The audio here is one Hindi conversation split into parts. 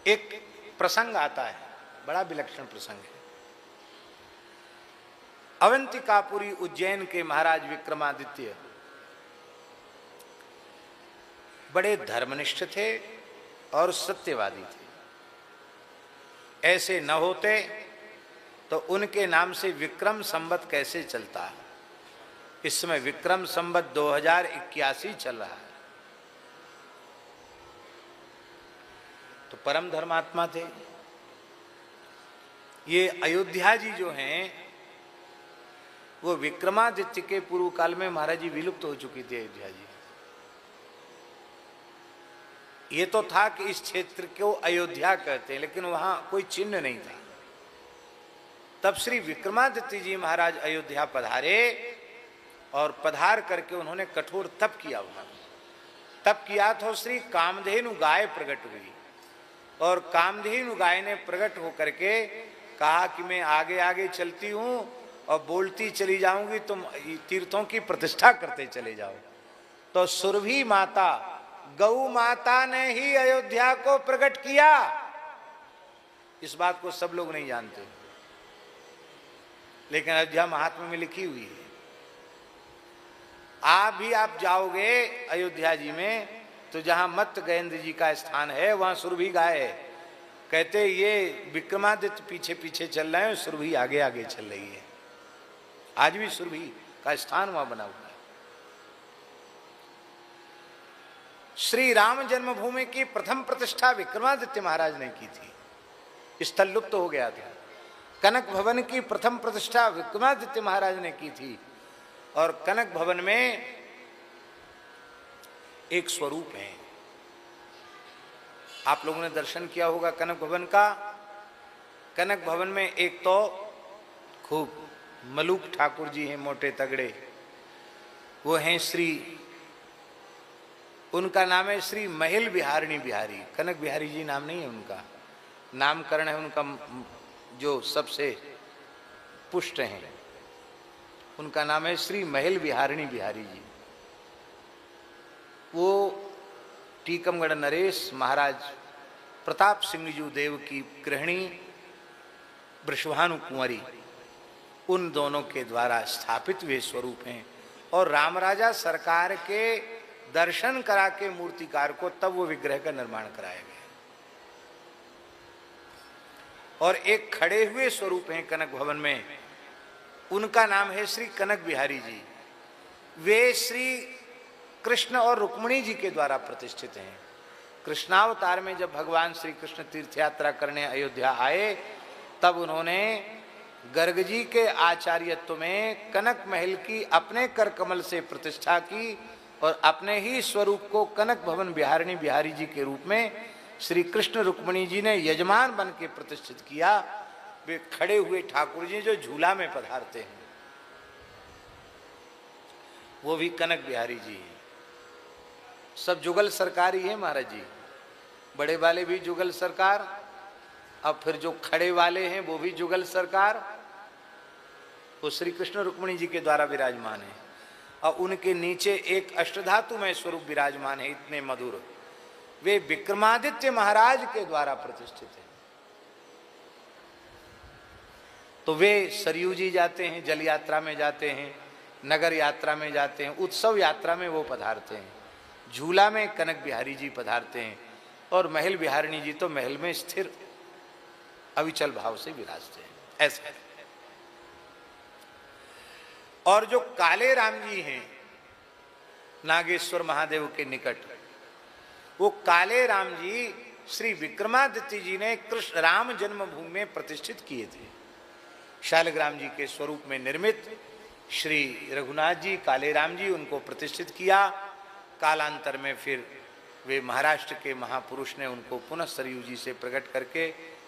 एक प्रसंग आता है, बड़ा विलक्षण प्रसंग है। अवंतिकापुरी उज्जैन के महाराज विक्रमादित्य बड़े धर्मनिष्ठ थे और सत्यवादी थे। ऐसे न होते तो उनके नाम से विक्रम संवत कैसे चलता है। इस समय विक्रम संवत 2081 चल रहा है। तो परम धर्मात्मा थे ये। अयोध्या जी जो हैं वो विक्रमादित्य के पूर्व काल में महाराज जी विलुप्त हो चुकी थी अयोध्या जी। ये तो था कि इस क्षेत्र को अयोध्या कहते हैं, लेकिन वहां कोई चिन्ह नहीं था। तब श्री विक्रमादित्य जी महाराज अयोध्या पधारे और पधार करके उन्होंने कठोर तप किया। वहां तप किया तो श्री कामधेनु गाय प्रकट हुई और कामधेनु गाय ने प्रकट होकर के कहा कि मैं आगे आगे चलती हूं और बोलती चली जाऊंगी, तुम तीर्थों की प्रतिष्ठा करते चले जाओ। तो सुरभि माता गौ माता ने ही अयोध्या को प्रकट किया। इस बात को सब लोग नहीं जानते, लेकिन अयोध्या महात्म्य में लिखी हुई है। आप जाओगे अयोध्या जी में तो जहां मत गजेंद्र जी का स्थान है वहां सुरभि गाय है। कहते ये विक्रमादित्य पीछे पीछे चल रहे हैं, सुरभि आगे आगे चल रही है। आज भी सुरभि का स्थान वहां बना हुआ है। श्री राम जन्मभूमि की प्रथम प्रतिष्ठा विक्रमादित्य महाराज ने की थी। स्थल लुप्त हो गया था। कनक भवन की प्रथम प्रतिष्ठा विक्रमादित्य महाराज ने की थी। और कनक भवन में एक स्वरूप है, आप लोगों ने दर्शन किया होगा कनक भवन का। कनक भवन में एक तो खूब मलूक ठाकुर जी हैं, मोटे तगड़े, वो हैं श्री, उनका नाम है श्री महल बिहारिणी बिहारी। कनक बिहारी जी नाम नहीं है उनका, नामकरण है उनका जो सबसे पुष्ट हैं, उनका नाम है श्री महल बिहारिणी बिहारी जी। वो टीकमगढ़ नरेश महाराज प्रताप सिंह जी देव की गृहिणी वृषभानु कुंवरी, उन दोनों के द्वारा स्थापित वे स्वरूप हैं। और रामराजा सरकार के दर्शन करा के मूर्तिकार को तब वो विग्रह का निर्माण कराया गया। और एक खड़े हुए स्वरूप हैं कनक भवन में, उनका नाम है श्री कनक बिहारी जी। वे श्री कृष्ण और रुक्मिणी जी के द्वारा प्रतिष्ठित हैं। कृष्णावतार में जब भगवान श्री कृष्ण तीर्थ यात्रा करने अयोध्या आए तब उन्होंने गर्ग जी के आचार्यत्व में कनक महल की अपने कर कमल से प्रतिष्ठा की और अपने ही स्वरूप को कनक भवन बिहारिणी बिहारी जी के रूप में श्री कृष्ण रुक्मिणी जी ने यजमान बन के प्रतिष्ठित किया। वे खड़े हुए ठाकुर जी जो झूला में पधारते हैं वो भी कनक बिहारी जी हैं। सब जुगल सरकार ही है महाराज जी, बड़े वाले भी जुगल सरकार, अब फिर जो खड़े वाले हैं वो भी जुगल सरकार। वो श्री कृष्ण रुक्मिणी जी के द्वारा विराजमान है और उनके नीचे एक अष्टधातु में स्वरूप विराजमान है, इतने मधुर। वे विक्रमादित्य महाराज के द्वारा प्रतिष्ठित है। तो वे सरयू जी जाते हैं, जल यात्रा में जाते हैं, नगर यात्रा में जाते हैं, उत्सव यात्रा में वो पधारते हैं। झूला में कनक बिहारी जी पधारते हैं और महल बिहारिणी जी तो महल में स्थिर अविचल भाव से विराजते हैं। ऐसा है। और जो काले राम जी हैं नागेश्वर महादेव के निकट, वो काले राम जी श्री विक्रमादित्य जी ने कृष्ण राम जन्मभूमि में प्रतिष्ठित किए थे। शालग्राम जी के स्वरूप में निर्मित श्री रघुनाथ जी काले राम जी, उनको प्रतिष्ठित किया। कालांतर में फिर वे महाराष्ट्र के महापुरुष ने उनको पुनः सरयू जी से प्रकट करके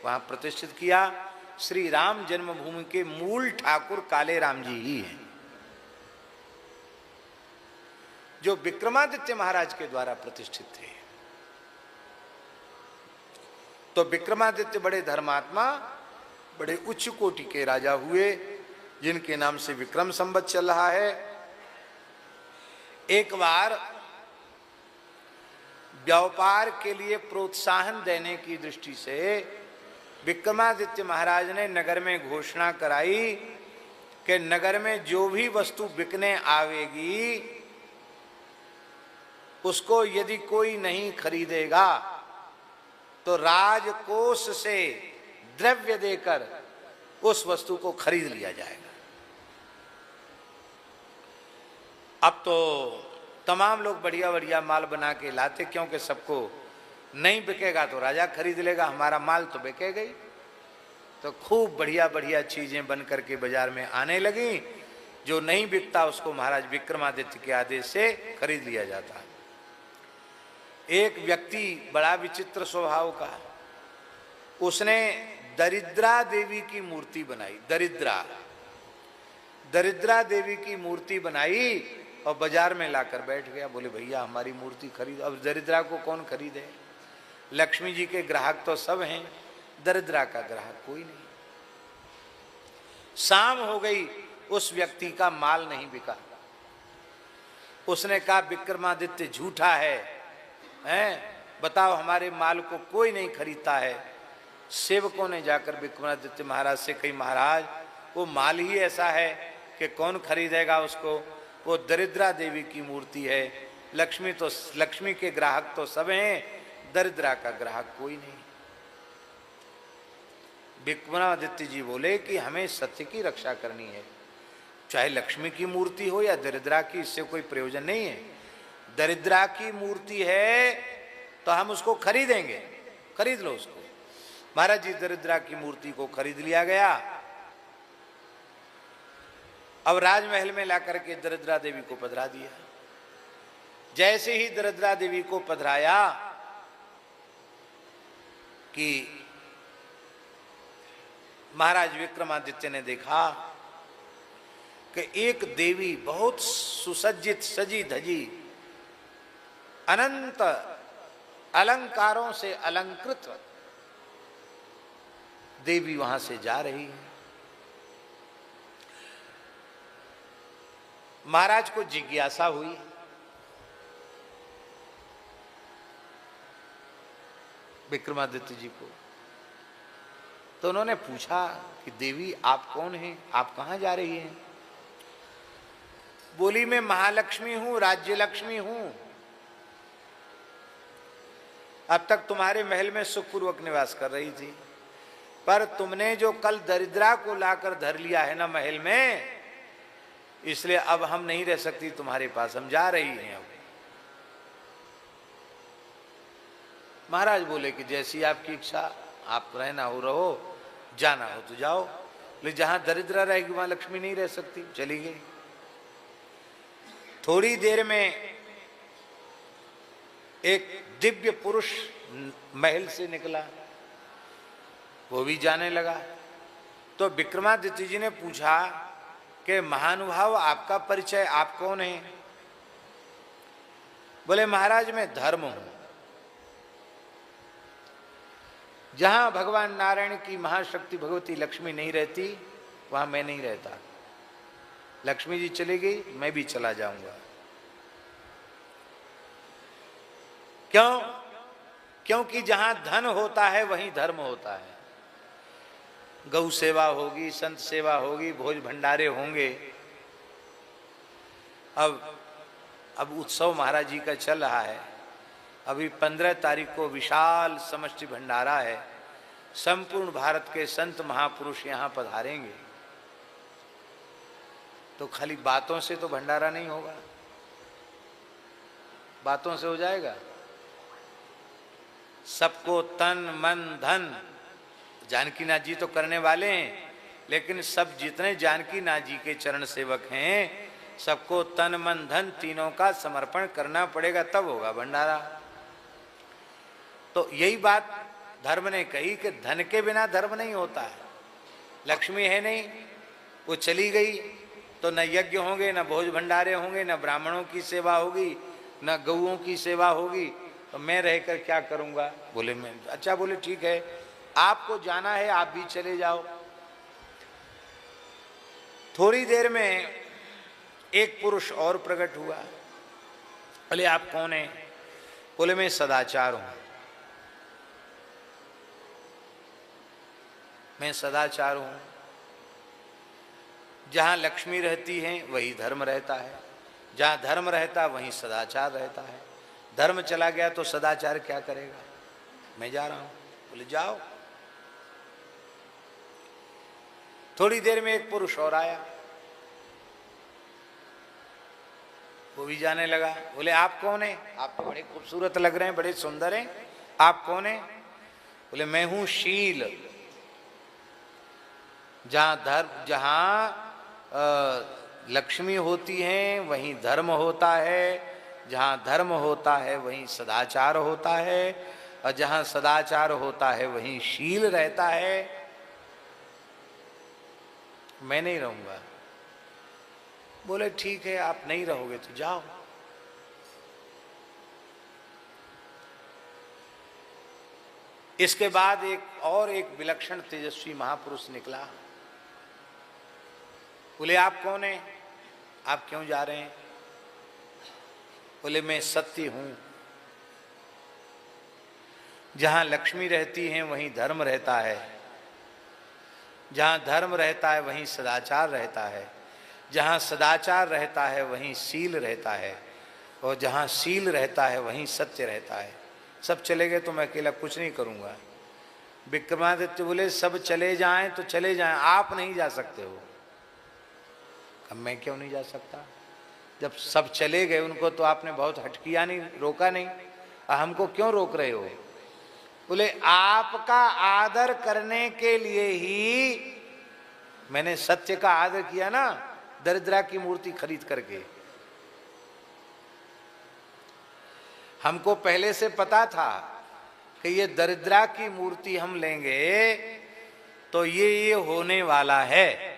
वहां प्रतिष्ठित किया। श्री राम जन्मभूमि के मूल ठाकुर काले राम जी ही हैं, जो विक्रमादित्य महाराज के द्वारा प्रतिष्ठित थे। तो विक्रमादित्य बड़े धर्मात्मा, बड़े उच्च कोटि के राजा हुए, जिनके नाम से विक्रम संवत चल रहा है। एक बार व्यापार के लिए प्रोत्साहन देने की दृष्टि से विक्रमादित्य महाराज ने नगर में घोषणा कराई कि नगर में जो भी वस्तु बिकने आवेगी उसको यदि कोई नहीं खरीदेगा तो राजकोष से द्रव्य देकर उस वस्तु को खरीद लिया जाएगा। अब तो तमाम लोग बढ़िया बढ़िया माल बना के लाते, क्योंकि सबको नहीं बिकेगा तो राजा खरीद लेगा, हमारा माल तो बिकेगा ही। तो खूब बढ़िया बढ़िया चीजें बन करके बाजार में आने लगी। जो नहीं बिकता उसको महाराज विक्रमादित्य के आदेश से खरीद लिया जाता। एक व्यक्ति बड़ा विचित्र स्वभाव का, उसने दरिद्रा देवी की मूर्ति बनाई। दरिद्रा देवी की मूर्ति बनाई और बाजार में लाकर बैठ गया। बोले भैया हमारी मूर्ति खरीद। अब दरिद्रा को कौन खरीदे? लक्ष्मी जी के ग्राहक तो सब हैं, दरिद्रा का ग्राहक कोई नहीं। शाम हो गई, उस व्यक्ति का माल नहीं बिका। उसने कहा विक्रमादित्य झूठा है, बताओ हमारे माल को कोई नहीं खरीदता है। सेवकों ने जाकर विक्रमादित्य महाराज से कही, महाराज वो माल ही ऐसा है कि कौन खरीदेगा उसको, वो दरिद्रा देवी की मूर्ति है। लक्ष्मी के ग्राहक तो सब हैं, दरिद्रा का ग्राहक कोई नहीं। विक्रमादित्य जी बोले कि हमें सत्य की रक्षा करनी है, चाहे लक्ष्मी की मूर्ति हो या दरिद्रा की, इससे कोई प्रयोजन नहीं है। दरिद्रा की मूर्ति है तो हम उसको खरीदेंगे, खरीद लो उसको। महाराज जी दरिद्रा की मूर्ति को खरीद लिया गया। अब राजमहल में लाकर के दरिद्रा देवी को पधरा दिया। जैसे ही दरिद्रा देवी को पधराया कि महाराज विक्रमादित्य ने देखा कि एक देवी बहुत सुसज्जित, सजी धजी, अनंत अलंकारों से अलंकृत देवी वहां से जा रही है। महाराज को जिज्ञासा हुई, विक्रमादित्य जी को, तो उन्होंने पूछा कि देवी आप कौन हैं, आप कहां जा रही हैं? बोली मैं महालक्ष्मी हूं, राज्य लक्ष्मी हूं। अब तक तुम्हारे महल में सुखपूर्वक निवास कर रही थी, पर तुमने जो कल दरिद्रा को लाकर धर लिया है ना महल में, इसलिए अब हम नहीं रह सकती तुम्हारे पास, हम जा रही हैं। अब महाराज बोले कि जैसी आपकी इच्छा, आप रहना हो रहो, जाना हो तो जाओ, लेकिन जहां दरिद्रा रहेगी वहां लक्ष्मी नहीं रह सकती। चली गई। थोड़ी देर में एक दिव्य पुरुष महल से निकला, वो भी जाने लगा। तो विक्रमादित्य जी ने पूछा कि महानुभाव आपका परिचय, आप कौन हैं? बोले महाराज मैं धर्म हूं। जहां भगवान नारायण की महाशक्ति भगवती लक्ष्मी नहीं रहती वहां मैं नहीं रहता। लक्ष्मी जी चली गई, मैं भी चला जाऊंगा। क्यों? क्योंकि जहां धन होता है वहीं धर्म होता है। गौ सेवा होगी, संत सेवा होगी, भोज भंडारे होंगे। अब उत्सव महाराज जी का चल रहा है। अभी 15 तारीख को विशाल समष्टि भंडारा है। संपूर्ण भारत के संत महापुरुष यहाँ पधारेंगे। तो खाली बातों से तो भंडारा नहीं होगा, बातों से हो जाएगा? सबको तन मन धन, जानकी नाथ जी तो करने वाले हैं, लेकिन सब जितने जानकी नाथ जी के चरण सेवक हैं सबको तन मन धन तीनों का समर्पण करना पड़ेगा, तब होगा भंडारा। तो यही बात धर्म ने कही कि धन के बिना धर्म नहीं होता है। लक्ष्मी है नहीं, वो चली गई तो न यज्ञ होंगे, न भोज भंडारे होंगे, न ब्राह्मणों की सेवा होगी, न गौओं की सेवा होगी। तो मैं रहकर क्या करूंगा? बोले मैं, अच्छा बोले ठीक है, आपको जाना है आप भी चले जाओ। थोड़ी देर में एक पुरुष और प्रकट हुआ। बोले आप कौन हैं? बोले मैं सदाचार हूं, मैं सदाचार हूं। जहां लक्ष्मी रहती है वही धर्म रहता है, जहां धर्म रहता वहीं सदाचार रहता है। धर्म चला गया तो सदाचार क्या करेगा? मैं जा रहा हूं। बोले जाओ। थोड़ी देर में एक पुरुष और आया, वो भी जाने लगा। बोले आप कौन है? आप तो बड़े खूबसूरत लग रहे हैं, बड़े सुंदर हैं, आप कौन है? बोले मैं हूं शील। जहां लक्ष्मी होती है वहीं धर्म होता है, जहां धर्म होता है वहीं सदाचार होता है, और जहां सदाचार होता है वहीं शील रहता है। मैं नहीं रहूंगा। बोले ठीक है, आप नहीं रहोगे तो जाओ। इसके बाद एक विलक्षण तेजस्वी महापुरुष निकला। बोले आप कौन हैं? आप क्यों जा रहे हैं? बोले मैं सत्य हूं। जहां लक्ष्मी रहती है वहीं धर्म रहता है, जहां धर्म रहता है वहीं सदाचार रहता है, जहां सदाचार रहता है वहीं शील रहता है, और जहां शील रहता है वहीं सत्य रहता है। सब चले गए तो मैं अकेला कुछ नहीं करूंगा। विक्रमादित्य बोले सब चले जाएं तो चले जाएं, आप नहीं जा सकते हो। अब मैं क्यों नहीं जा सकता? जब सब चले गए उनको तो आपने बहुत हटकिया नहीं, रोका नहीं, हमको क्यों रोक रहे हो? बोले आपका आदर करने के लिए ही मैंने सत्य का आदर किया ना, दरिद्रा की मूर्ति खरीद करके। हमको पहले से पता था कि ये दरिद्रा की मूर्ति हम लेंगे तो ये होने वाला है।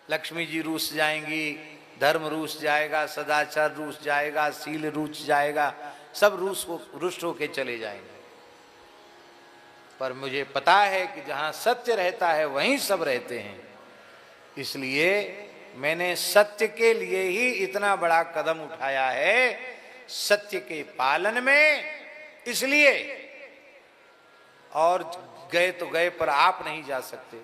लक्ष्मी जी रूस जाएंगी, धर्म रूस जाएगा, सदाचार रूस जाएगा, शील रूस जाएगा, सब रुष्ट होके चले जाएंगे। पर मुझे पता है कि जहां सत्य रहता है वहीं सब रहते हैं, इसलिए मैंने सत्य के लिए ही इतना बड़ा कदम उठाया है, सत्य के पालन में। इसलिए और गए तो गए पर आप नहीं जा सकते।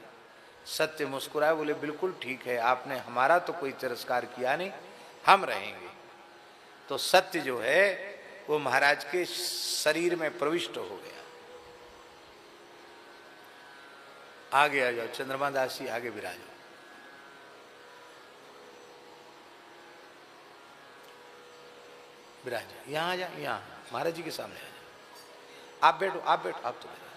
सत्य मुस्कुराए, बोले बिल्कुल ठीक है, आपने हमारा तो कोई तिरस्कार किया नहीं, हम रहेंगे। तो सत्य जो है वो महाराज के शरीर में प्रविष्ट हो गया। आगे आ जाओ, चंद्रमा दास जी आगे विराजो। विराज यहाँ आ जा, यहाँ महाराज जी के सामने आ जाओ। आप बैठो, आप बैठो, आप तो बैठो।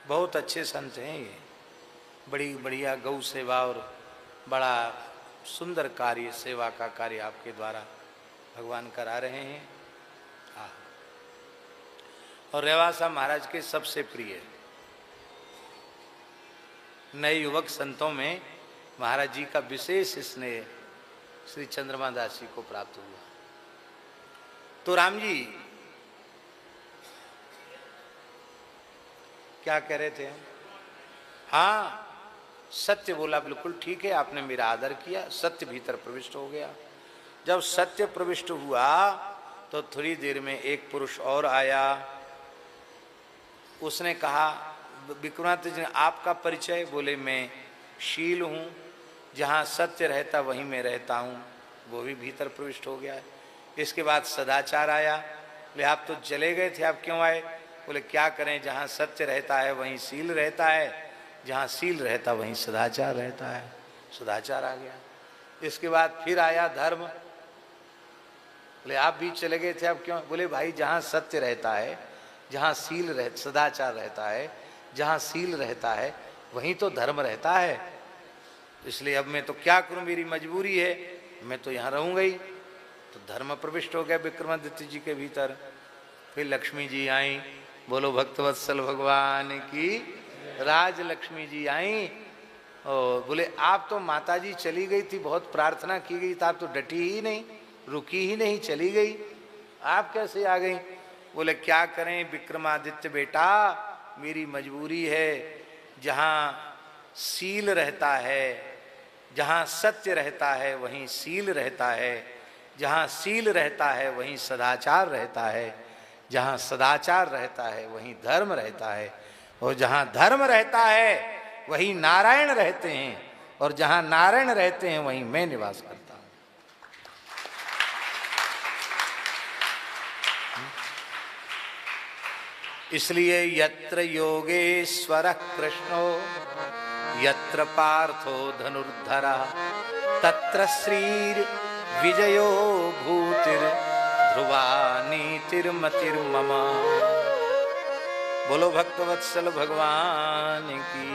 बहुत अच्छे संत हैं ये, बड़ी बढ़िया गौ सेवा और बड़ा सुंदर कार्य, सेवा का कार्य आपके द्वारा भगवान करा रहे हैं। और रेवासा महाराज के सबसे प्रिय नए युवक संतों में महाराज जी का विशेष स्नेह श्री चंद्रमा दास जी को प्राप्त हुआ। तो राम जी क्या कह रहे थे? हाँ, सत्य बोला, बिल्कुल ठीक है, आपने मेरा आदर किया, सत्य भीतर प्रविष्ट हो गया। जब सत्य प्रविष्ट हुआ तो थोड़ी देर में एक पुरुष और आया। उसने कहा, विक्रमादित्य जी आपका परिचय? बोले मैं शील हूँ, जहाँ सत्य रहता वहीं मैं रहता हूँ, वो भी भीतर प्रविष्ट हो गया। इसके बाद सदाचार आया। बोले आप तो चले गए थे, आप क्यों आए? बोले क्या करें, जहाँ सत्य रहता है वहीं शील रहता है, जहाँ शील रहता वहीं सदाचार रहता है। सदाचार आ गया। इसके बाद फिर आया धर्म। बोले आप भी चले गए थे, आप क्यों? बोले भाई जहाँ सत्य रहता है, जहाँ सदाचार रहता है, जहाँ शील रहता है वहीं तो धर्म रहता है। इसलिए अब मैं तो क्या करूं, मेरी मजबूरी है, मैं तो यहाँ रहूंगा ही। तो धर्म प्रविष्ट हो गया विक्रमादित्य जी के भीतर। फिर लक्ष्मी जी आई, बोलो भक्तवत्सल भगवान की। राज लक्ष्मी जी आई और बोले आप तो माता जी चली गई थी, बहुत प्रार्थना की गई था, आप तो डटी ही नहीं, रुकी ही नहीं, चली गई, आप कैसे आ गई? बोले क्या करें विक्रमादित्य बेटा, मेरी मजबूरी है, जहाँ शील रहता है, जहाँ सत्य रहता है वहीं शील रहता है, जहाँ शील रहता है वहीं सदाचार रहता है, जहाँ सदाचार रहता है वहीं धर्म रहता है, और जहाँ धर्म रहता है वहीं नारायण रहते हैं, और जहाँ नारायण रहते हैं वहीं मैं निवास करता हूँ। इसलिए यत्र योगेश्वर कृष्णो यत्र पार्थो धनुर्धरा तत्र श्रीर विजयो भूतिर ध्रुवा नीतिर्मतिर्मम। बोलो भक्तवत्सल भगवान की।